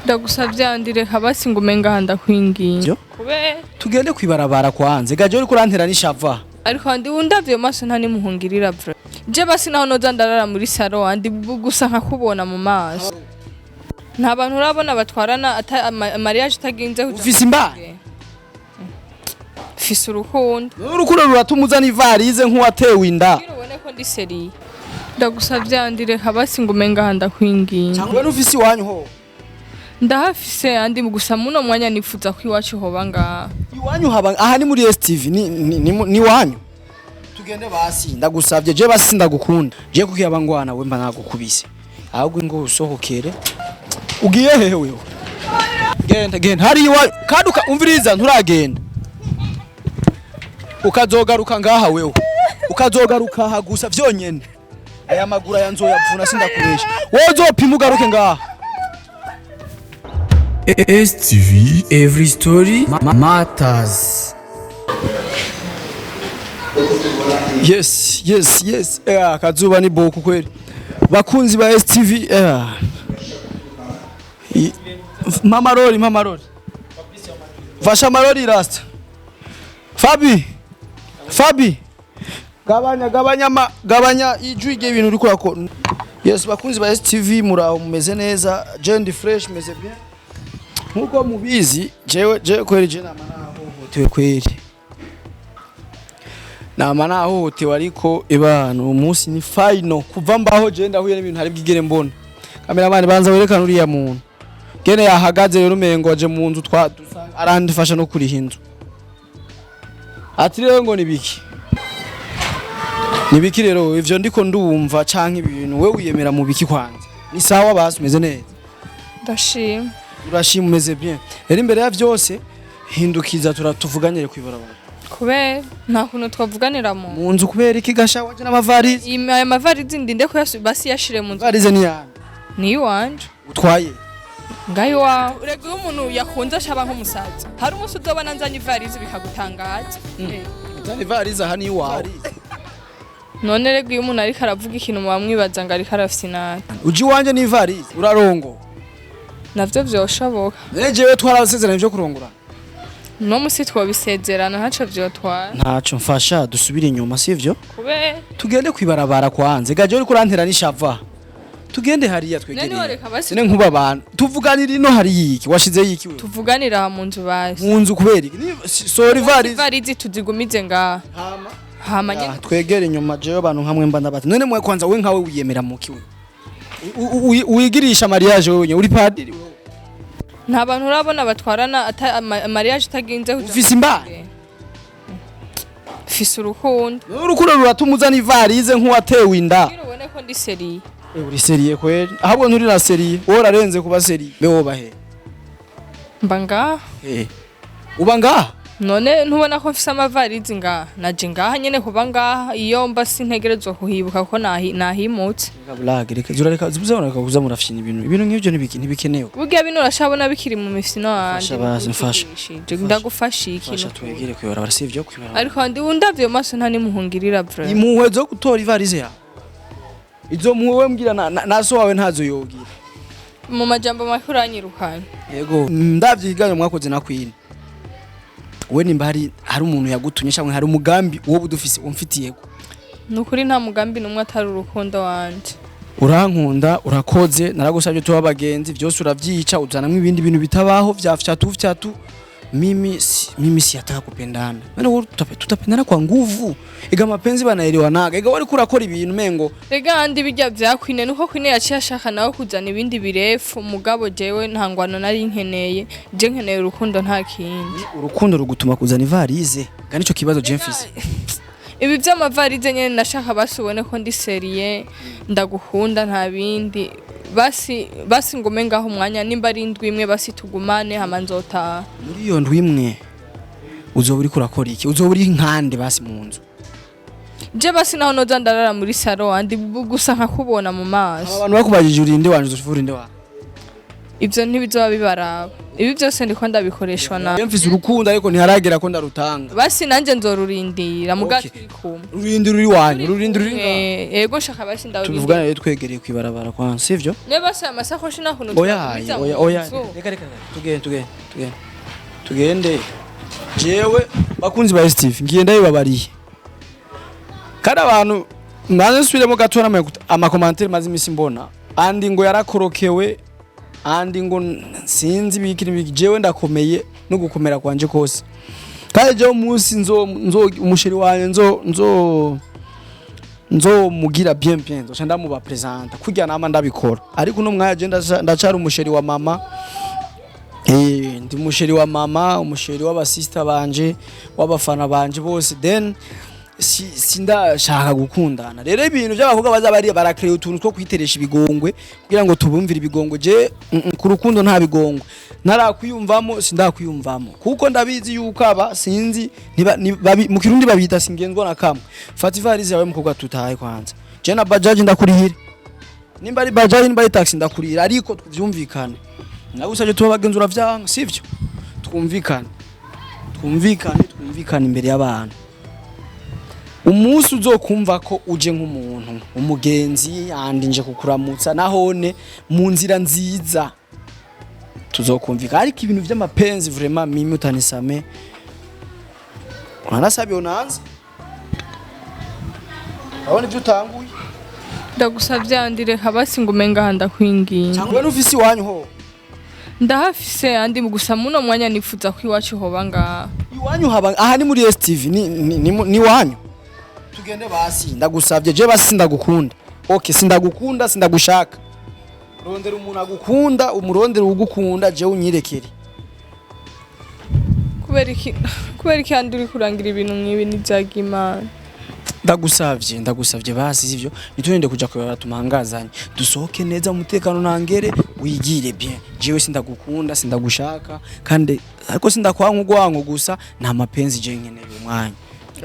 Ndagusavye andireka basi ngumenga handa kwinginga. Kube tugende kwibarabara kwanze gaje uri kurantera n'ishava. Ariko andi undavye maso ntani muhungirira vre. Je basi naho noza ndarara muri saro andi gusa nkakubona mu maso. Nta bantu urabona batwarana mariage taginze ufise imbaye. Fise urukundo. Urukundo ruratumuza Nivarize nk'uwatewe inda. Ubone ko ndi seri. Ndagusavye andireka basi ngumenga handa kwinginga. Cyangwa n'ufise iwanyu ho. Ndahafise andi gusa muno mwanya nifuza ko iwacu hoba nga. Iwanyu haba aha ni muri STV ni wanyu. Tugende basi ndagusavye je basi ndagukunda. Je kukiyaba ngwana we mba nagukubise. Ahubwo ngo usohokere. Ugiye hehe wewe? Genda hari iwanyu kaduka umviriza nturagenda. Ukazogaruka ngaha wewe. Ukazogaruka aha gusa vyonyene. Aya magura yanzoyavuna sindakuresha. Wozopima ugaruke ngaha. STV, every story matters. Yes. Kazuba ni boku kweli. Bakunzi ba STV. Mama Rori. Vasha marori rasta. Fabi. Gabanya ijwi ibintu uri kurako. Yes, bakunzi ba STV muraho mumeze neza. Jendi fresh meze bien. Nkuko mubizi jewe kweli je namanahohotewe kweli. Namanahohotewe ariko ibano umunsi ni final kuva mbaho je ndahuye n'ibintu hari bwigere mbona. Kameramani banza werekana uriya muntu. Gene yahagaze rero umengo aje mu nzu arandifasha no kuri hinzu. Ati rero ngo nibiki? Nibiki rero ivyo ndiko ndumva canke ibintu we wiyemera mu biki kwanza. Ni sawa basi meze neza. Ndashima. Urashima umeze bien. Rero imbere ya vyose hindukiza turatuvuganire kwibarabara. Kubera nta kuntu twavuganira mu nzu kubera iki gasha waje n'amavarize. Aya mavarize ndinde ko basi yashire mu nzu. Varize ni yani. Ni wanje. Utwaye. Ngayo wa urego umuntu yakunze ashaba nk'umusaza. Hari umunsi uzobana nzanye ivarize bikagutangaza. Uzanye ivarize aha ni wawe. None rego iyo umuntu ariko aravuga ikintu bamwibaza ngo ariko arafise nabi. Uji wanje ni ivarize urarongo. Navyo vyoshoboka. Jewe twarasezeranye byo kurongora. No musi twabisezerana ntaco vyotwara. Ntaco mfasha dusubire inyuma sivyo? Kube tugende kwibarabara kwanze gaje uri kurantera n'ishava. Tugende hariya twegereye. Sine nkuba abantu. Tuvuganira ino hari yiki washize yiki we. Tuvuganira mu nzu basi. Mu nzu kubera iki? Sorry varize. Varize tuzigumize nga. Hama nyene. Twegere inyuma jewe abantu nkamwe mba ndabati. None mwe kwanza we nkawe wiyemera muki we. Uyigirisha mariage wewe uri padiri wewe. Nta bantu urabona batwarana mariage taginze ufise imbaye. Fise urukundo. Urukundo ruratumuza Nivarize nk'uwatewe inda. Ubone ko ndi seri. Uri seriye kweli. Ahubwo nturi na seriye. Wora renze kuba seri. Be woba he. Mbanga? Uba ngaha? None ntubona ko mfise amavarize ngaha. Naje ngaha nyene kuba ngaha iyo mba sintegerezwa kuhibuka ko nahimutse. Blague reka zurareka zibuzabona kuza murafyina ibintu nk'ivyo ntibikenewe. Burya bino urashabona bikiri mu mifino wanje. Mfasha. Ndagufasha ikintu. Twegere kwibarabara sivyo kwibarabara. Ariko andi undavye maso ntani muhungirira vre. Imuhwe zo gutora ivarize ya. Izo muhwe mbwira naso wawe ntazo yogira. Mu majambo makuranyirukana. Yego ndavye iganye mwakoze na Queen. We nimba hari umuntu yagutunye cyangwa hari umugambi wo budufise umfitiyego. Nukuri nta mugambi numwe atari urukundo wanje. Urankunda urakoze naragusabye tuba bagenzi byose uravyica uzanamwe ibindi bintu bitabaho vyafyatu mimi si yataka kupendana. None tutapendana kwa nguvu. Ega mapenzi banaelewa naga. Ega wari kurakora ibintu mengo. Ega andi bijya vyakwine nuko kwine yaciye ashaka nawe kuzana ibindi birefu mugabo jewe ntangwana nari nkeneye. Je nkeneye urukundo nta kindi. Urukundo rugutuma kuzana Ivarize. Ga nico kibazo Jemfis. Ibi vy'amavarize nyene nashaka basubone ko ndi serie ndagukunda nta bindi. Basi ngume ngaho umwanya nimba ari indwi imwe basi tugumane hama nzota. Muri iyo ndwi imwe uzoba uri kurakora iki? Uzoba uri nkande basi mu nzu. Je basi naho noza ndarara muri saro andi gusa nkakubona mu maso. Abantu bakubajije urinde wanje uzufura inde wa. ivyo ntibizoba bibaraba. Ibi byose ndiko ndabikoreshwa na mfise urukundo ariko ntiharagera ko ndarutanga. Basi nanje nzorurindira mugati kumwe. Rurindira uri wanyu, rurindira uri. Yego shaka basi ndawurindira. Tuvugana rero twegereye kwibarabara kwa sivyo? Ne basi amasakoshi nakuno. Oya. Reka. Tugende. Jewe bakunzi ba Steve ngiye ndabibabariye. Kada abantu mbanze nsubiremo gatora amakomantere mazi imisi mbona. Andi ngo yarakorokewe, andi ngo sinzi bikiri jewe ndakomeye no gukomera kwanje kose. Kandi jewe umunsi nzo umusheri wanje nzo mugira bien nzo ndamuba presenta kujya nama ndabikora. Ariko no mwaje ndacara umusheri wa mama. Ndi umusheri wa mama, umusheri w'abasister banje, w'abafana banje bose, then sindashaka gukundana. Rero ibintu by'abakobwa bazabari barakreya utuntu two kwiteresha ibigongwe kugira ngo tubumvire ibigongwe. Je ku rukundo nta bigongwe narakwiyumvamo, sindakwiyumvamo kuko ndabizi yuko aba sinzi mu kirundi babita singenzwa na kamwe. Fata ivarize yawe mukobwa tutahaye kwanza. Je na bajaji ndakurihira, nimba ari bajaji nimba ari taxi ndakurihira, ariko tuvyumvikane. Nagusabye tuba bagenzura vyanga sivyo? Twumvikane imbere y'abantu. Umunsi uzokumva ko uje nk'umuntu umugenzi andi nje kukuramutsa nahone mu nzira nziza tuzokumvika. Ariko ibintu vy'amapenzi vraiment mimi utanisame. Unanasabye onanze abone byo utanguye ndagusabye andire kabasi ngumenga ndakwinginga. Cyangwa n'ufisi wanyu ho ndahafise andi gusa muno mwanya nifuza ko iwacu hoba nga iwanyu haba aha ni muri STV ni wanyu. Tugende basi ndagusabye je basi sindagukunda. Okay sindagukunda sindagushaka. Rondera umuntu agukunda umurondera ugukunda je unyirekere. Kubera iki anduri kurangira ibintu mwibi nizagimana. Ndagusavye basi sivyo nitwende kuja kubara tumangazanye dusohoke neza umutekano nangere wigire bien. Jewe sindagukunda sindagushaka kandi ariko sindakwankugwanko gusa nta mapenzi je nkeneye umwanya.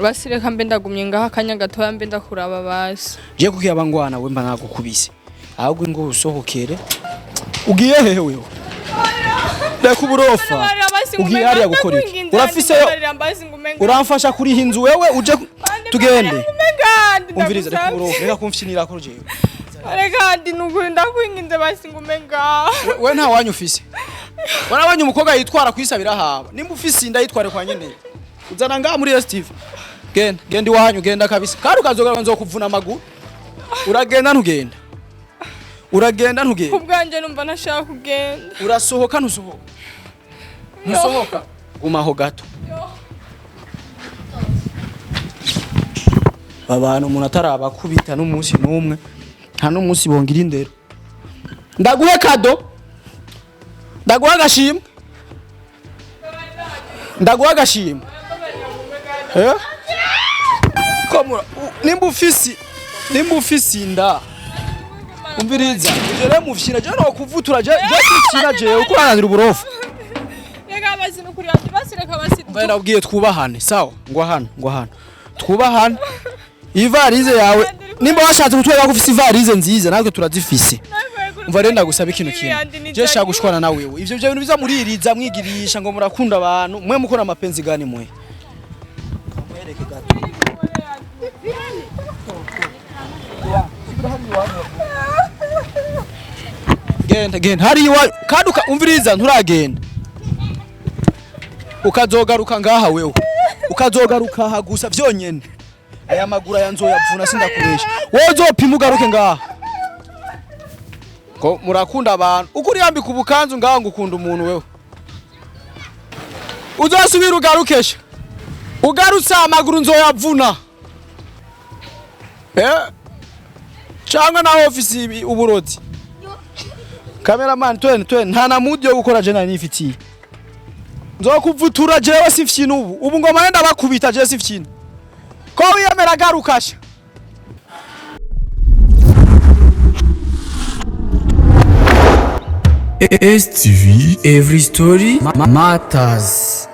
Basi reka mbe ndagumye ngaha akanya gatoya mbe ndakuraba basi. Je kuki abangwana we mba nagukubise ahubwo ngo usohokere. Ugiye hehe wewe? Reka uburofa. Ugiye hariya gukora iki? Urafise uramfasha kuri hinzu wewe uje tugende. Umviriza reka uburofa reka kumfyinira ko jewe. Reka ndi nukuri ndakwinginze basi ngumenga. We nta wanyu ufise. Warabanye umukobwa yitwara kwisabira haba. Nimba ufise inda yitware kwa nyene. Uzana ngaha muri Steve. Genda iwanyu genda kabisa. Kandi ukazogera nzokuvuna amaguru. Uragenda ntugenda. Ubwanje numva nashaka kugenda. Urasohoka ntusohoka. Ntusohoka. Gumaho gato. Babana umuntu atarabakubita n'umunsi n'umwe. Nta n'umunsi bongira indero. Ndaguhe kado. Ndaguha agashimwe. Komura nimba ufisi inda umviriza ujere mufyina je no kuvutura je kufyina je uko arangira uburofu. Reka basi nukuri andi basi reka basi. Mbona ubwiye twubahane sawa ngwa hano twubahane. Ivarize yawe nimba washatse gutwara ko ufise ivarize nziza natwe turazifise. Umva rero ndagusaba ikintu kimwe. Je shaka gushwana na wewe. Ivyo bintu biza muririza mwigirisha ngo murakunda abantu mwe mukora amapenzi gani mwe. Mwereke gato. Genda hari iwa kaduka umviriza nturagenda. Ukazogaruka ngaha wewe. Ukazogaruka hagusa vyonyene. Aya magura yanzoyavuna sindakuresha. Wowe uzopima ugaruke ngaha. Ko murakunda abantu. Ukuri yambika ubukanzu ngaha ngukunda umuntu wewe. Uzasubira ugarukesha. Ugarutsa amaguru nzoyavuna. Changa na office uburoti. Cameraman twene nta na mudi yo gukora je nani ifitiye. Nzokuvutura jewe sifyina ubu ngoma yenda bakubita je sifyina. Ko wiyemera garukasha. STV, every story matters.